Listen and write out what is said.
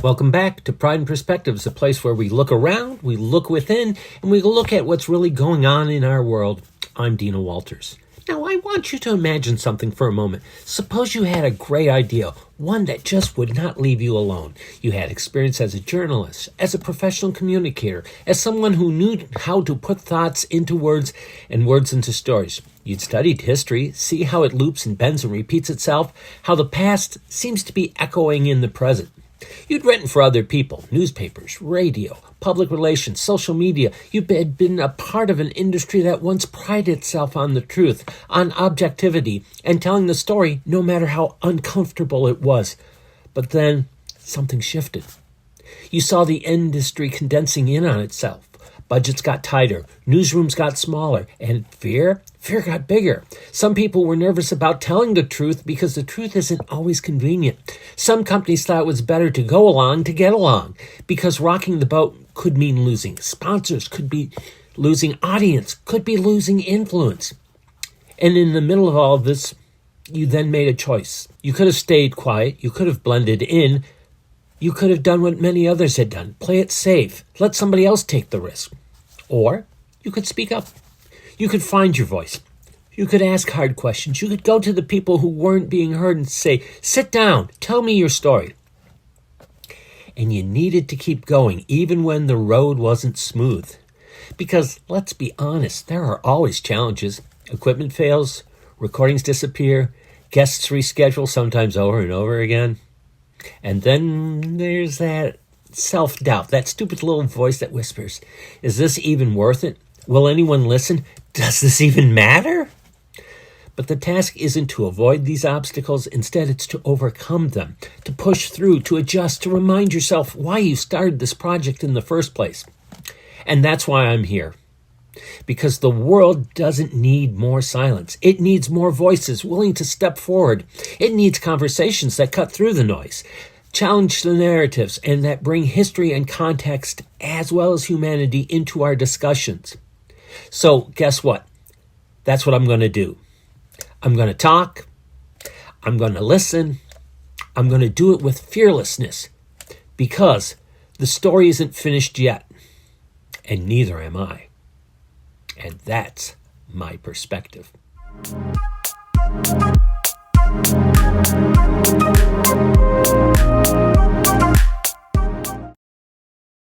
Welcome back to Pride and Perspectives, a place where we look around, we look within, and we look at what's really going on in our world. I'm Dina Walters. Now, I want you to imagine something for a moment. Suppose you had a great idea, one that just would not leave you alone. You had experience as a journalist, as a professional communicator, as someone who knew how to put thoughts into words and words into stories. You'd studied history, see how it loops and bends and repeats itself, how the past seems to be echoing in the present. You'd written for other people, newspapers, radio, public relations, social media. You had been a part of an industry that once prided itself on the truth, on objectivity, and telling the story no matter how uncomfortable it was. But then something shifted. You saw the industry condensing in on itself. Budgets got tighter, newsrooms got smaller, and fear got bigger. Some people were nervous about telling the truth because the truth isn't always convenient. Some companies thought it was better to go along to get along because rocking the boat could mean losing sponsors, could be losing audience, could be losing influence. And in the middle of all of this, you then made a choice. You could have stayed quiet. You could have blended in. You could have done what many others had done. Play it safe. Let somebody else take the risk. Or you could speak up. You could find your voice. You could ask hard questions. You could go to the people who weren't being heard and say, sit down, tell me your story. And you needed to keep going even when the road wasn't smooth. Because let's be honest, there are always challenges. Equipment fails, recordings disappear, guests reschedule sometimes over and over again. And then there's that self-doubt, that stupid little voice that whispers, is this even worth it? Will anyone listen? Does this even matter? But the task isn't to avoid these obstacles. Instead, it's to overcome them, to push through, to adjust, to remind yourself why you started this project in the first place. And that's why I'm here. Because the world doesn't need more silence. It needs more voices willing to step forward. It needs conversations that cut through the noise, challenge the narratives, and that bring history and context as well as humanity into our discussions. So guess what? That's what I'm going to do. I'm going to talk. I'm going to listen. I'm going to do it with fearlessness because the story isn't finished yet, and neither am I. And that's my perspective.